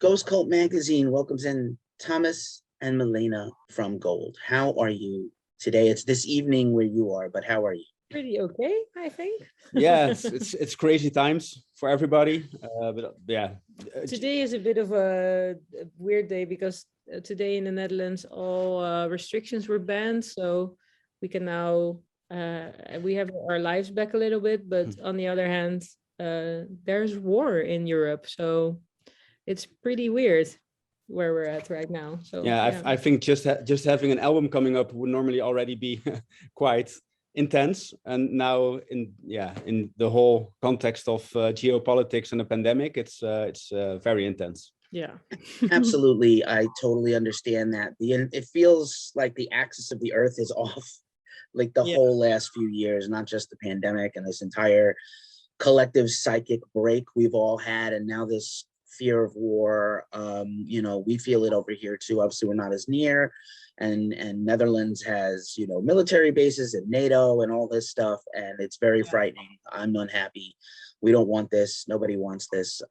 Ghost Cult Magazine welcomes in Thomas and Milena from Gold. How are you today? It's this evening where you are, but how are you? Pretty okay, I think. Yeah, it's crazy times for everybody. But yeah, Today is a bit of a weird day because today in the Netherlands all restrictions were banned, so we can now we have our lives back a little bit. But on the other hand, there's war in Europe, so it's pretty weird where we're at right now. So yeah, I think just having an album coming up would normally already be quite intense, and now in the whole context of geopolitics and the pandemic, it's very intense. Yeah. Absolutely, I totally understand that. It feels like the axis of the earth is off, like the whole last few years, not just the pandemic and this entire collective psychic break we've all had, and now this fear of war. You know, we feel it over here too. Obviously, we're not as near, and Netherlands has, you know, military bases and NATO and all this stuff, and it's very frightening. I'm unhappy. We don't want this. Nobody wants this,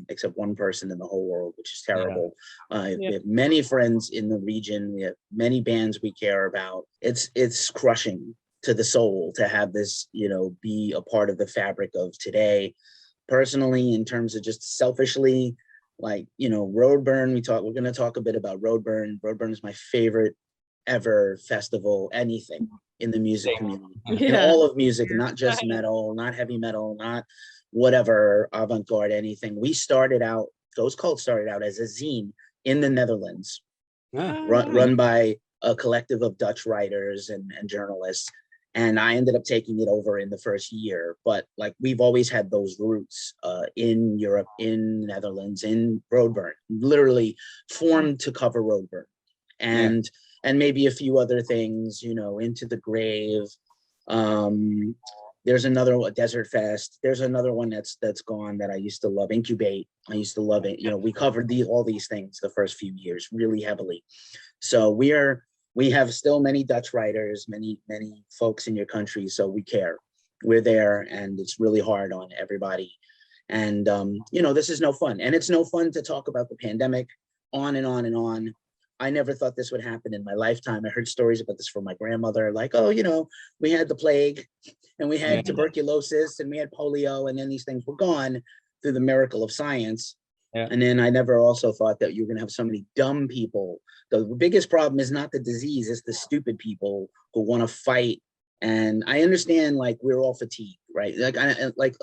except one person in the whole world, which is terrible. We have many friends in the region. We have many bands we care about. It's crushing to the soul to have this, you know, be a part of the fabric of today. Personally, in terms of just selfishly, like, you know, Roadburn, we're going to talk a bit about Roadburn. Roadburn is my favorite ever festival, anything in the music community, in all of music, not just metal, not heavy metal, not whatever avant-garde, anything. We started out, Ghost Cult started out as a zine in the Netherlands, run by a collective of Dutch writers and journalists. And I ended up taking it over in the first year. But like, we've always had those roots in Europe, in Netherlands, in Roadburn, literally formed to cover Roadburn. And maybe a few other things, you know, Into the Grave. There's another one, Desert Fest. There's another one that's gone that I used to love, Incubate. I used to love it. You know, we covered all these things the first few years really heavily. So we have still many Dutch writers, many folks in your country, so we care. We're there, and it's really hard on everybody. And, you know, this is no fun. And it's no fun to talk about the pandemic on and on and on. I never thought this would happen in my lifetime. I heard stories about this from my grandmother, like, oh, you know, we had the plague, and we had tuberculosis, and we had polio, and then these things were gone through the miracle of science. And then I never also thought that you're going to have so many dumb people. The biggest problem is not the disease, it's the stupid people who want to fight. And I understand, like, we're all fatigued, right? Like,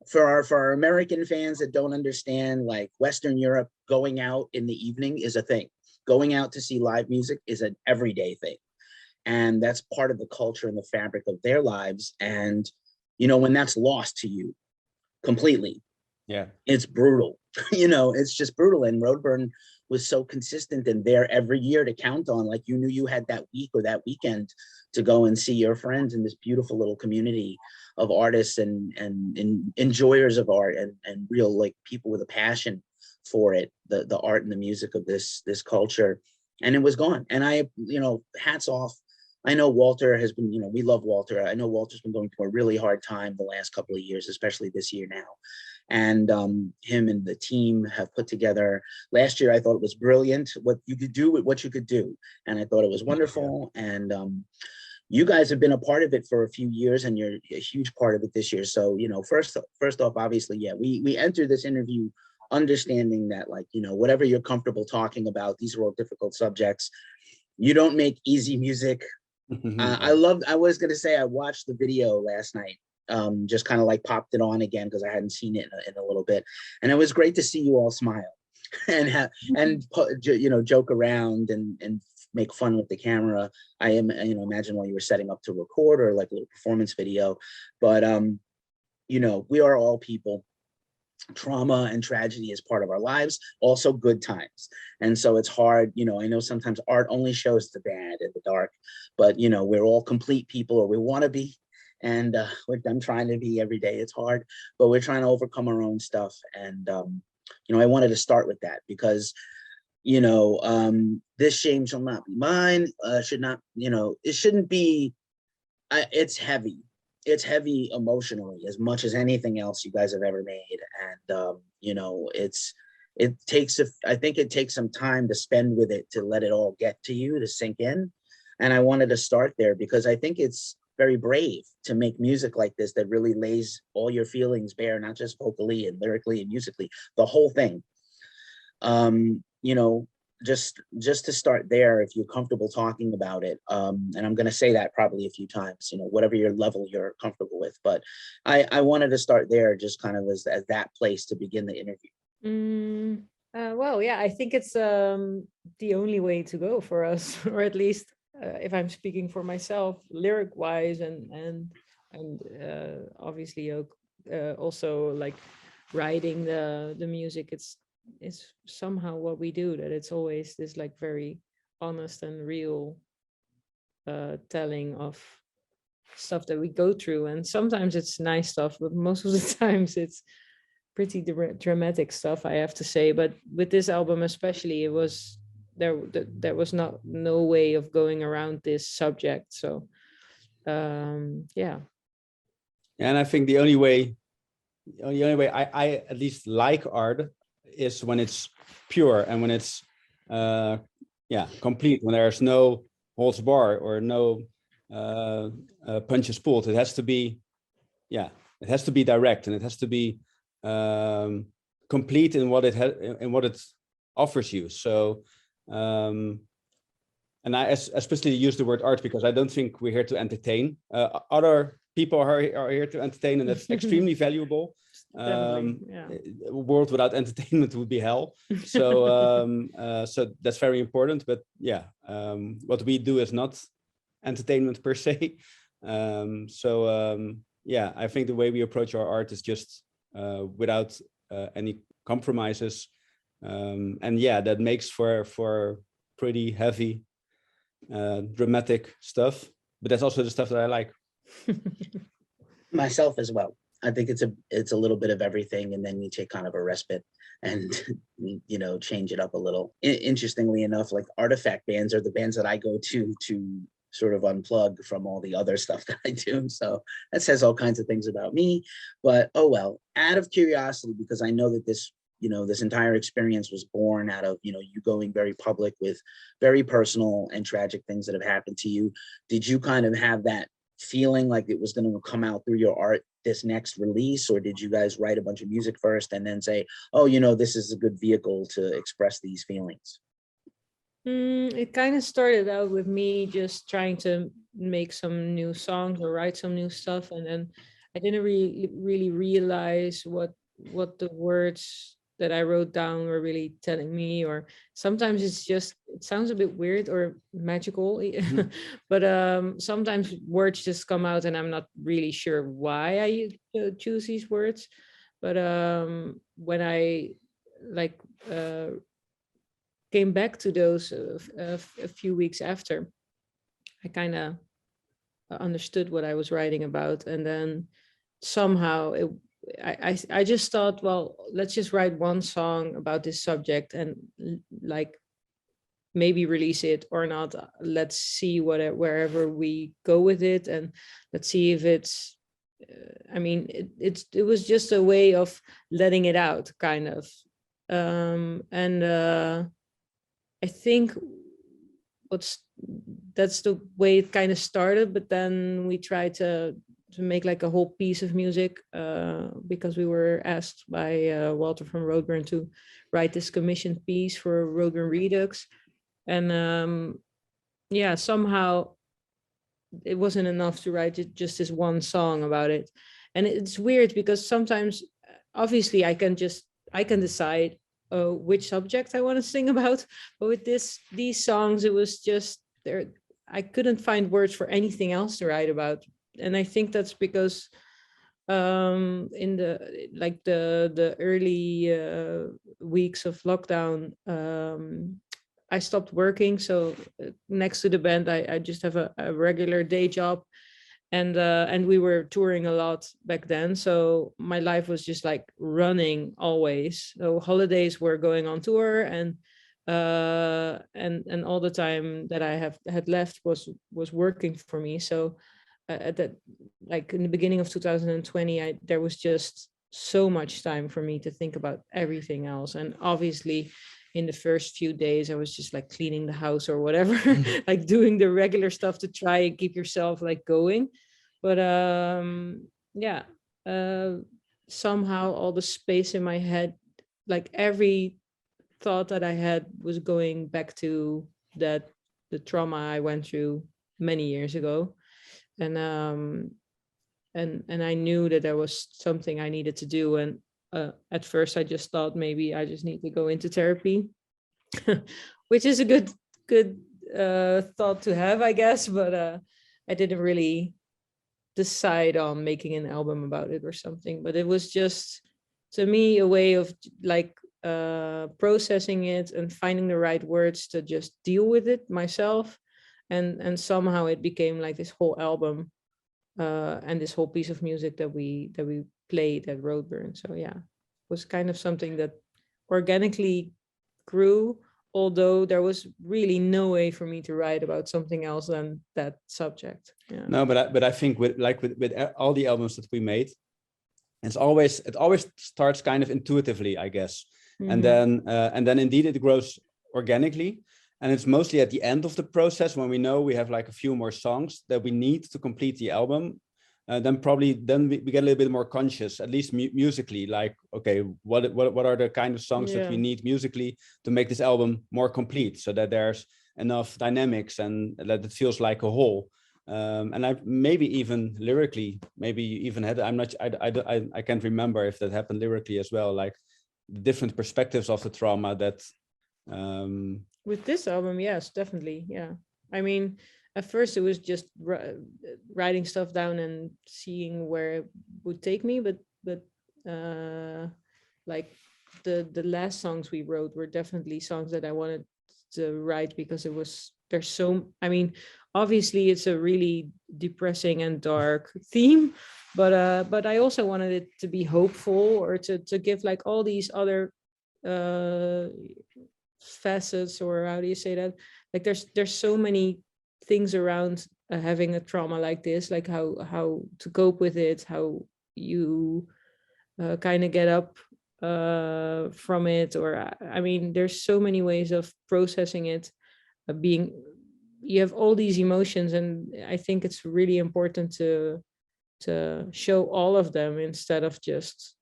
for our American fans that don't understand, like, Western Europe, going out in the evening is a thing. Going out to see live music is an everyday thing. And that's part of the culture and the fabric of their lives. And, you know, when that's lost to you completely, it's brutal. You know, it's just brutal. And Roadburn was so consistent and there every year to count on. Like, you knew you had that week or that weekend to go and see your friends in this beautiful little community of artists and enjoyers of art and real, like, people with a passion for it, the art and the music of this culture. And it was gone. And I, you know, hats off. I know Walter has been, you know, we love Walter. I know Walter's been going through a really hard time the last couple of years, especially this year now. And him and the team have put together, last year I thought it was brilliant what you could do with what you could do, and I thought it was wonderful. And you guys have been a part of it for a few years, and you're a huge part of it this year. So, you know, first off, obviously, we entered this interview understanding that, like, you know, whatever you're comfortable talking about, these are all difficult subjects. You don't make easy music. I was gonna say, I watched the video last night. Just kind of like popped it on again because I hadn't seen it in a little bit, and it was great to see you all smile and you know, joke around and make fun with the camera. I am, you know, imagine while you were setting up to record or like a little performance video. But you know, we are all people. Trauma and tragedy is part of our lives, also good times. And so it's hard, you know, I know sometimes art only shows the bad and the dark, but, you know, we're all complete people, or we want to be. And I'm trying to be every day. It's hard, but we're trying to overcome our own stuff. And, you know, I wanted to start with that because, you know, this shame shall not be mine, should not, you know, it shouldn't be, it's heavy. It's heavy emotionally as much as anything else you guys have ever made. And, you know, it's I think it takes some time to spend with it to let it all get to you, to sink in. And I wanted to start there because I think it's very brave to make music like this that really lays all your feelings bare, not just vocally and lyrically and musically, the whole thing. You know, just to start there, if you're comfortable talking about it, and I'm going to say that probably a few times, you know, whatever your level you're comfortable with, but I wanted to start there just kind of as that place to begin the interview. Well, yeah, I think it's the only way to go for us, or at least if I'm speaking for myself, lyric wise, and obviously also like writing the music. It's somehow what we do, that it's always this like very honest and real telling of stuff that we go through, and sometimes it's nice stuff, but most of the times it's pretty dramatic stuff, I have to say. But with this album especially, it was there was no way of going around this subject. So yeah. And I think the only way I at least like art is when it's pure and when it's complete, when there's no holds bar or no punches pulled. It has to be direct, and it has to be complete in what it offers you. So and I especially use the word art because I don't think we're here to entertain. Other people are here to entertain, and that's extremely valuable. A world without entertainment would be hell. So so that's very important. But yeah, what we do is not entertainment per se. Yeah, I think the way we approach our art is just without any compromises. And yeah, that makes for pretty heavy, dramatic stuff. But that's also the stuff that I like. Myself as well. I think it's a little bit of everything, and then you take kind of a respite and you know, change it up a little. Interestingly enough, like artifact bands are the bands that I go to sort of unplug from all the other stuff that I do. So that says all kinds of things about me. But oh well, out of curiosity, because I know that this, you know, this entire experience was born out of, you know, you going very public with very personal and tragic things that have happened to you. Did you kind of have that feeling like it was going to come out through your art this next release, or did you guys write a bunch of music first and then say, oh, you know, this is a good vehicle to express these feelings? It kind of started out with me just trying to make some new songs or write some new stuff, and then I didn't really realize what the words that I wrote down were really telling me. Or sometimes it's just, it sounds a bit weird or magical, but sometimes words just come out and I'm not really sure why I choose these words. But when I like came back to those a few weeks after, I kind of understood what I was writing about, and then somehow I just thought, well, let's just write one song about this subject and like maybe release it or not. Let's see wherever we go with it, and let's see if it's I mean, it was just a way of letting it out, kind of. I think that's the way it kind of started. But then we tried to make like a whole piece of music because we were asked by Walter from Roadburn to write this commissioned piece for Roadburn Redux. And yeah, somehow it wasn't enough to write just this one song about it. And it's weird because sometimes, obviously, I can decide which subject I want to sing about. But with these songs, it was just there. I couldn't find words for anything else to write about. And I think that's because in the early weeks of lockdown, I stopped working. So next to the band, I just have a regular day job, and we were touring a lot back then. So my life was just like running always. So holidays were going on tour, and all the time that I had left was working for me. So at that, like in the beginning of 2020, there was just so much time for me to think about everything else. And obviously in the first few days, I was just like cleaning the house or whatever, like doing the regular stuff to try and keep yourself like going. But yeah, somehow all the space in my head, like every thought that I had was going back to the trauma I went through many years ago. And I knew that there was something I needed to do. And at first I just thought maybe I just need to go into therapy, which is a good thought to have, I guess. But I didn't really decide on making an album about it or something. But it was just, to me, a way of like processing it and finding the right words to just deal with it myself. And somehow it became like this whole album and this whole piece of music that we played at Roadburn. So yeah, it was kind of something that organically grew, although there was really no way for me to write about something else than that subject. Yeah. No, but I think with all the albums that we made, it always starts kind of intuitively, I guess. Mm-hmm. And then indeed it grows organically. And it's mostly at the end of the process when we know we have like a few more songs that we need to complete the album. Then we get a little bit more conscious, at least musically, like, okay, what are the kind of songs that we need musically to make this album more complete, so that there's enough dynamics and that it feels like a whole. And I maybe even lyrically, maybe even had, I can't remember if that happened lyrically as well, like the different perspectives of the trauma that with this album, yes, definitely. Yeah. I mean, at first it was just writing stuff down and seeing where it would take me. But like the last songs we wrote were definitely songs that I wanted to write because I mean, obviously it's a really depressing and dark theme, but I also wanted it to be hopeful, or to give like all these other facets, or how do you say that, like there's so many things around having a trauma like this, like how to cope with it, how you kind of get up from it, or I mean there's so many ways of processing it, you have all these emotions, and I think it's really important to show all of them instead of just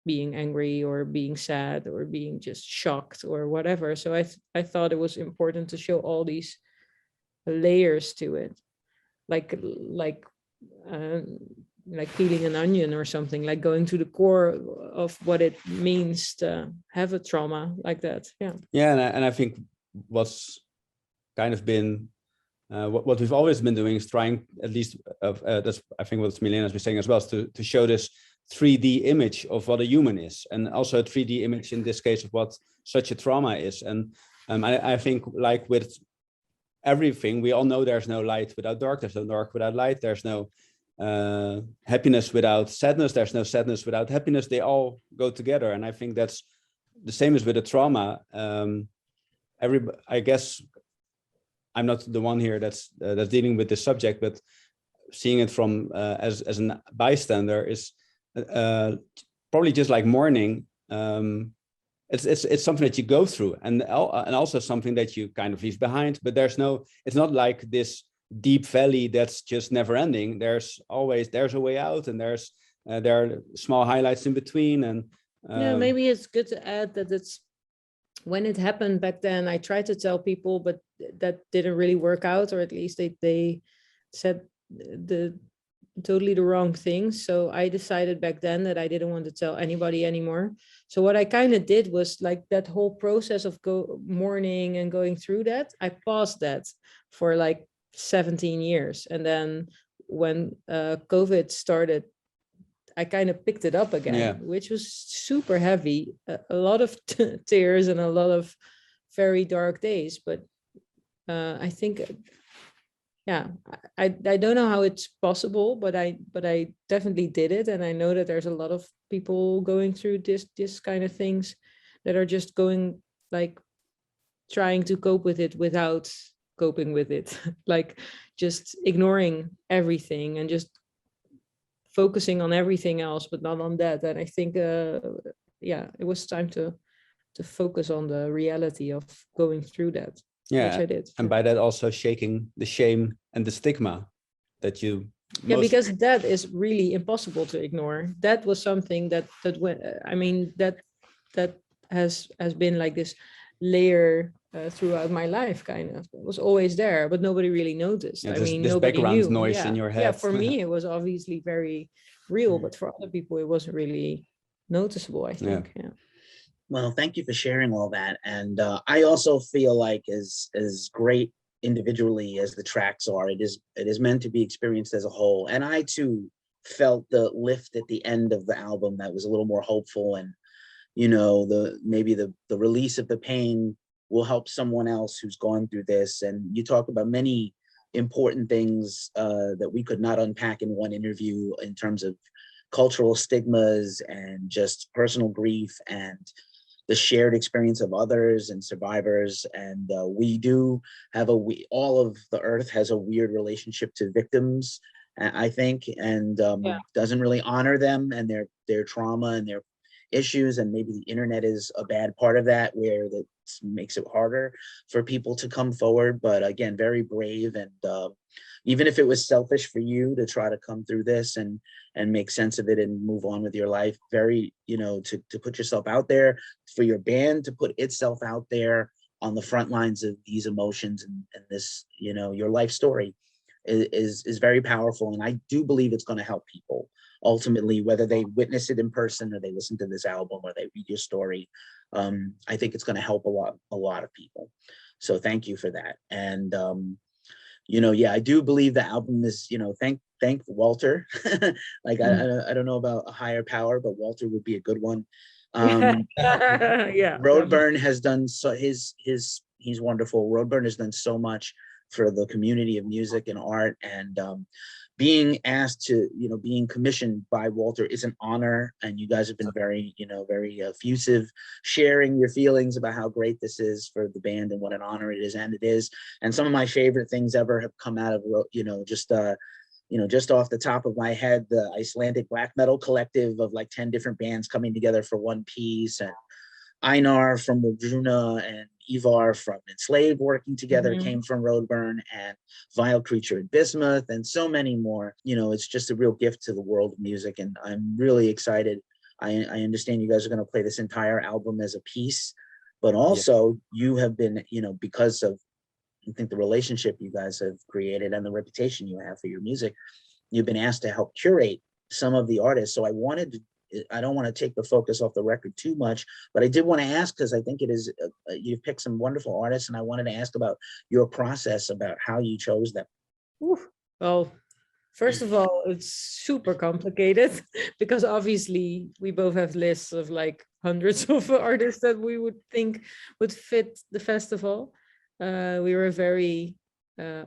being angry or being sad or being just shocked or whatever. So I thought it was important to show all these layers to it, like peeling an onion or something, like going to the core of what it means to have a trauma like that. Yeah, and I think what's kind of been what we've always been doing is trying, at least that's I think what Milena's been saying as well, is to show this 3D image of what a human is, and also a 3D image in this case of what such a trauma is. And I think, like with everything, we all know there's no light without dark, there's no dark without light, there's no happiness without sadness, there's no sadness without happiness. They all go together, and I think that's the same as with a trauma. I guess I'm not the one here that's dealing with this subject, but seeing it from as a bystander is probably just like mourning. It's something that you go through, and also something that you kind of leave behind. But it's not like this deep valley that's just never ending. There's a way out, and there are small highlights in between. And maybe it's good to add that it's, when it happened back then, I tried to tell people, but that didn't really work out, or at least they said totally the wrong things. So I decided back then that I didn't want to tell anybody anymore. So what I kind of did was, like, that whole process of mourning and going through that, I paused that for like 17 years. And then when COVID started, I kind of picked it up again, which was super heavy, a lot of tears and a lot of very dark days. But I think, I don't know how it's possible, but I definitely did it. And I know that there's a lot of people going through this kind of things that are just going, like, trying to cope with it without coping with it, like just ignoring everything and just focusing on everything else, but not on that. And I think, yeah, it was time to focus on the reality of going through that, which I did. And by that also shaking the shame and the stigma that you. Yeah, because that is really impossible to ignore. That was something that I mean, that has been like this layer throughout my life, kind of. It was always there, but nobody really noticed. Yeah, I mean, this nobody background knew. noise Yeah. in your head. Yeah, for me, it was obviously very real, but for other people, it wasn't really noticeable, I think. Yeah. Well, thank you for sharing all that. And I also feel like as great individually as the tracks are, it is meant to be experienced as a whole. And I too felt the lift at the end of the album that was a little more hopeful, and you know, maybe the release of the pain will help someone else who's gone through this. And you talk about many important things that we could not unpack in one interview, in terms of cultural stigmas and just personal grief and the shared experience of others and survivors. And we do have all of the earth has a weird relationship to victims, I think, and doesn't really honor them and their trauma and their issues. And maybe the internet is a bad part of that, where that makes it harder for people to come forward. But again, very brave. And even if it was selfish for you to try to come through this and make sense of it and move on with your life, very, you know, to put yourself out there, for your band to put itself out there on the front lines of these emotions and this, you know, your life story is very powerful. And I do believe it's going to help people ultimately, whether they witness it in person or they listen to this album or they read your story. I think it's going to help a lot of people. So thank you for that. And you know, yeah, I do believe the album is, you know, thank Walter. Like I don't know about a higher power, but Walter would be a good one. Yeah. Roadburn has done so. He's wonderful. Roadburn has done so much for the community of music and art, and being asked to, you know, being commissioned by Walter is an honor. And you guys have been very, you know, very effusive, sharing your feelings about how great this is for the band and what an honor it is. And it is. And some of my favorite things ever have come out of, you know, just off the top of my head, the Icelandic black metal collective of like 10 different bands coming together for one piece, and Einar from Wodruna and Igor from Enslaved working together came from Roadburn, and Vile Creature in Bismuth, and so many more. You know, it's just a real gift to the world of music, and I'm really excited. I understand you guys are going to play this entire album as a piece, but also you have been, you know, because of, I think, the relationship you guys have created and the reputation you have for your music, you've been asked to help curate some of the artists. So I don't want to take the focus off the record too much, but I did want to ask, because I think it is, you've picked some wonderful artists, and I wanted to ask about your process, about how you chose them. Well, first of all, it's super complicated because obviously we both have lists of like hundreds of artists that we would think would fit the festival. We were very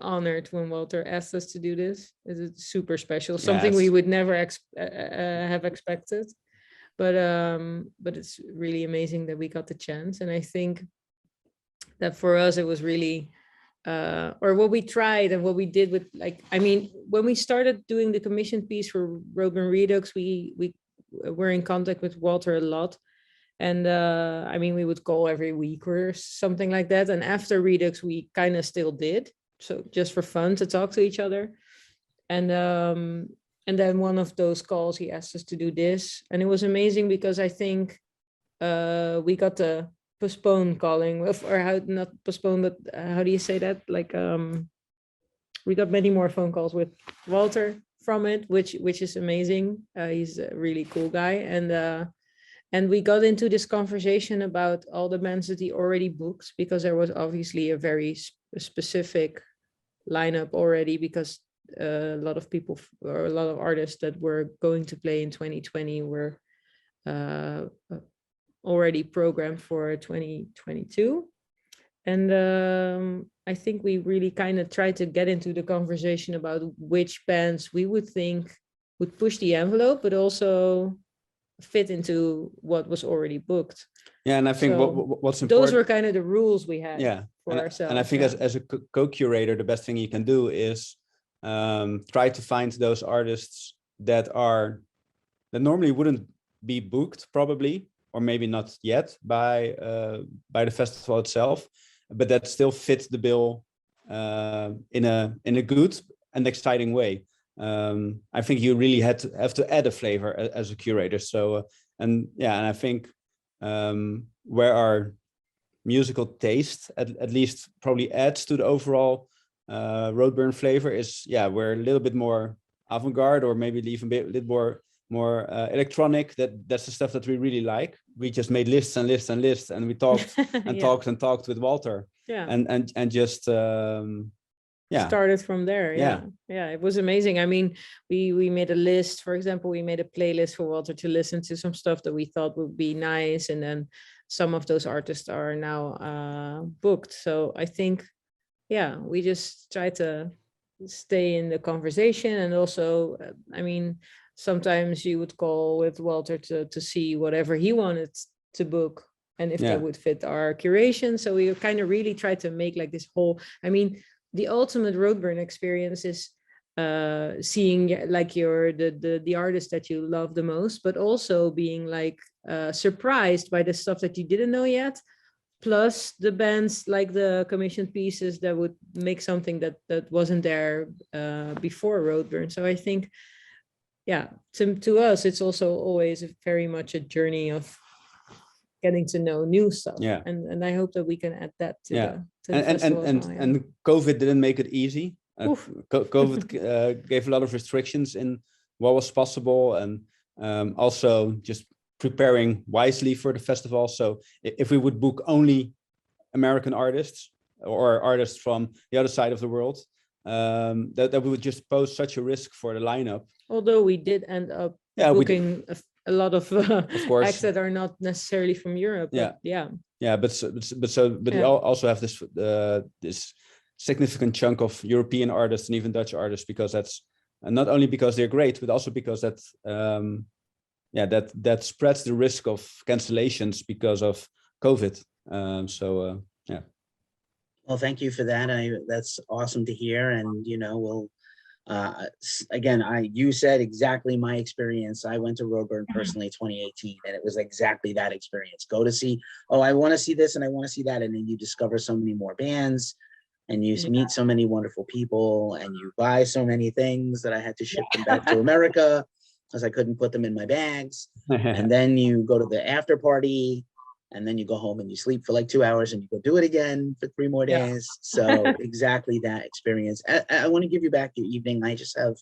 honored when Walter asked us to do this. It's super special, something we would never have expected, but it's really amazing that we got the chance. And I think that for us it was really or what we tried and what we did with, like, I mean, when we started doing the commission piece for Roadburn Redux, we were in contact with Walter a lot. And I mean, we would call every week or something like that. And after Redux, we kind of still did. So just for fun to talk to each other. And then one of those calls, he asked us to do this. And it was amazing because I think we got the postpone calling, or how, not postpone, but how do you say that? Like we got many more phone calls with Walter from it, which is amazing. He's a really cool guy. And we got into this conversation about all the bands that he already booked, because there was obviously a very specific lineup already, because a lot of people, or a lot of artists that were going to play in 2020 were already programmed for 2022. And I think we really kind of tried to get into the conversation about which bands we would think would push the envelope, but also fit into what was already booked. Yeah, and I think so what's important, those were kind of the rules we had for ourselves. And I think as a co-curator, the best thing you can do is try to find those artists that normally wouldn't be booked probably, or maybe not yet by the festival itself, but that still fits the bill in a good and exciting way. I think you really have to add a flavor as a curator. So and I think where our musical taste at least probably adds to the overall Roadburn flavor is we're a little bit more avant-garde, or maybe even a little more electronic. That's the stuff that we really like. We just made lists and lists and lists, and we talked and talked and talked with Walter. And just started from there. Yeah, it was amazing. I mean, we made a list. For example, we made a playlist for Walter to listen to some stuff that we thought would be nice, and then some of those artists are now booked. So I think we just try to stay in the conversation. And also, I mean, sometimes you would call with Walter to see whatever he wanted to book and if that would fit our curation. So we kind of really try to make like this whole, I mean, the ultimate Roadburn experience is seeing like the artist that you love the most, but also being like surprised by the stuff that you didn't know yet, plus the bands, like the commissioned pieces that would make something that wasn't there before Roadburn. So I think, to us, it's also always very much a journey of getting to know new stuff. And I hope that we can add that to the festival as well, and COVID didn't make it easy. COVID gave a lot of restrictions in what was possible, and also just preparing wisely for the festival. So if we would book only American artists or artists from the other side of the world, that we would just pose such a risk for the lineup. Although we did end up booking a lot of course, acts that are not necessarily from Europe. But we also have this significant chunk of European artists and even Dutch artists, because that's not only because they're great, but also because that that spreads the risk of cancellations because of COVID. Well, thank you for that. That's awesome to hear. And we'll again, you said exactly my experience. I went to Roadburn personally 2018, and it was exactly that experience. Go to see, I want to see this and I want to see that, and then you discover so many more bands, and you meet so many wonderful people, and you buy so many things that I had to ship them back to America because I couldn't put them in my bags. And then you go to the after party, and then you go home and you sleep for like 2 hours, and you go do it again for 3 more days. So exactly that experience. I want to give you back your evening. I just have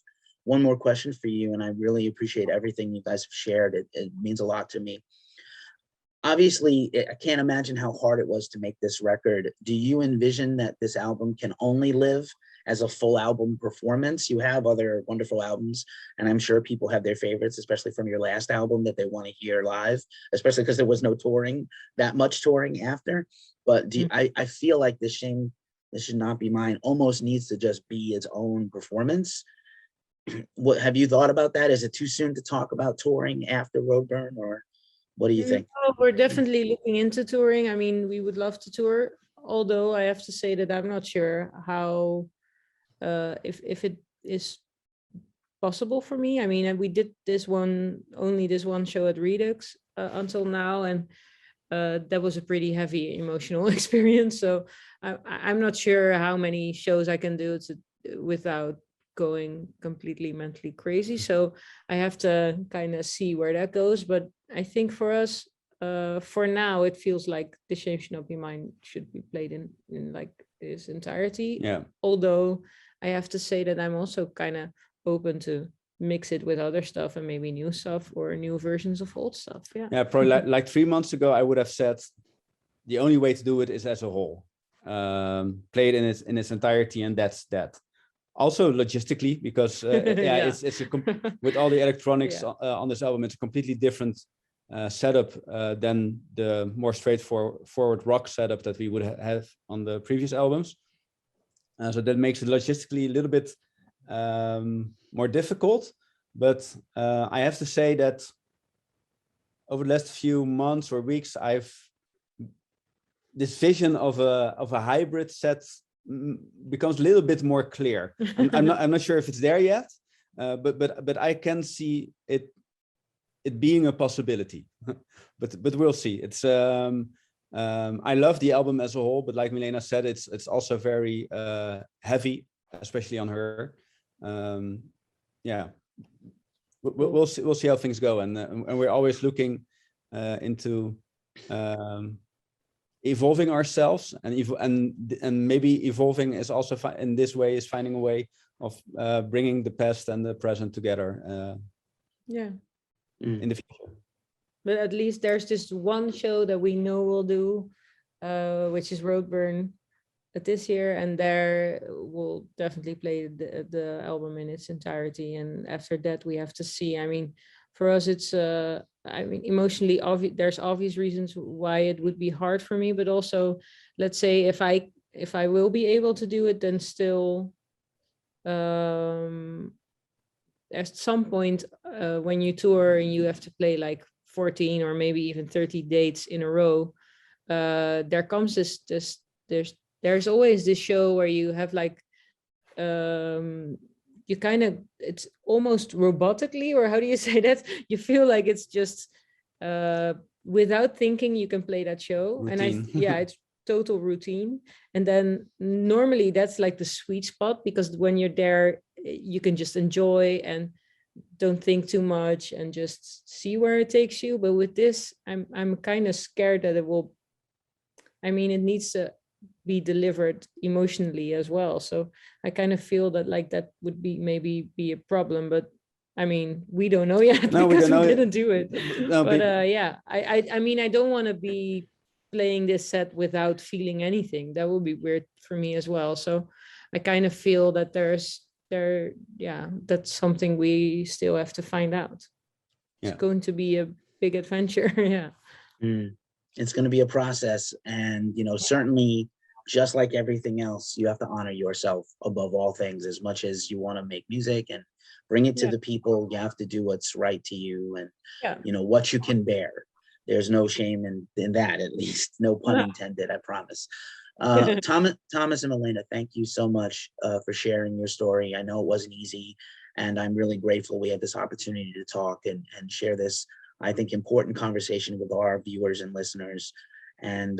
one more question for you, and I really appreciate everything you guys have shared. It means a lot to me. Obviously, I can't imagine how hard it was to make this record. Do you envision that this album can only live as a full album performance? You have other wonderful albums, and I'm sure people have their favorites, especially from your last album, that they want to hear live, especially because there was no touring, that much touring after. But I feel like This Should Not Be Mine almost needs to just be its own performance. What have you thought about that? Is it too soon to talk about touring after Roadburn, or what do you think? No, we're definitely looking into touring. I mean, we would love to tour, although I have to say that I'm not sure how if it is possible for me. I mean, we did only this one show at Redux until now, and that was a pretty heavy emotional experience. So I'm not sure how many shows I can do without going completely mentally crazy. So I have to kind of see where that goes. But I think for us, for now, it feels like The Shame Should Not Be Mine should be played in like its entirety. Although I have to say that I'm also kind of open to mix it with other stuff and maybe new stuff or new versions of old stuff. Probably like 3 months ago, I would have said the only way to do it is as a whole, play it in its entirety, and that's that. Also logistically, because it's with all the electronics on this album, it's a completely different setup than the more straightforward rock setup that we would have on the previous albums. So that makes it logistically a little bit more difficult. But I have to say that over the last few months or weeks, this vision of a hybrid set becomes a little bit more clear. I'm not sure if it's there yet, but I can see it being a possibility. but we'll see. It's I love the album as a whole, but like Milena said, it's also very heavy, especially on her. Yeah, we'll see how things go, and we're always looking into evolving ourselves, and maybe evolving is also in this way is finding a way of bringing the past and the present together. Yeah. In the future. But at least there's this one show that we know we'll do, which is Roadburn this year, and there we'll definitely play the album in its entirety. And after that, we have to see. I mean, for us, it's I mean, emotionally obvious. There's obvious reasons why it would be hard for me, but also, let's say if I will be able to do it, then still. At some point when you tour and you have to play like 14 or maybe even 30 dates in a row, there comes there's always this show where you have like you kind of, it's almost robotically, or how do you say that, you feel like it's just without thinking you can play that show. Routine. And yeah, it's total routine. And then normally that's like the sweet spot, because when you're there you can just enjoy and don't think too much and just see where it takes you. But with this, I'm kind of scared that it will, I mean, it needs to be delivered emotionally as well. So I kind of feel that like that would be maybe be a problem, but I mean, we don't know yet because we didn't do it. No, but yeah, I mean, I don't want to be playing this set without feeling anything. That would be weird for me as well. So I kind of feel that yeah, that's something we still have to find out. It's going to be a big adventure. Yeah. It's going to be a process, and you know, certainly just like everything else, you have to honor yourself above all things. As much as you want to make music and bring it to the people, you have to do what's right to you, and you know what you can bear. There's no shame in that, at least. No pun intended, I promise. Thomas and Milena, thank you so much for sharing your story. I know it wasn't easy, and I'm really grateful we had this opportunity to talk and share this, I think, important conversation with our viewers and listeners. And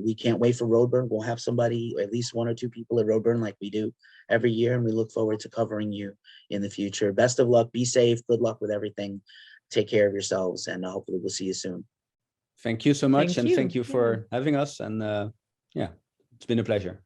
we can't wait for Roadburn. We'll have somebody, at least one or two people at Roadburn like we do every year, and we look forward to covering you in the future. Best of luck. Be safe. Good luck with everything. Take care of yourselves, and hopefully we'll see you soon. Thank you so much, and thank you for having us. And yeah, it's been a pleasure.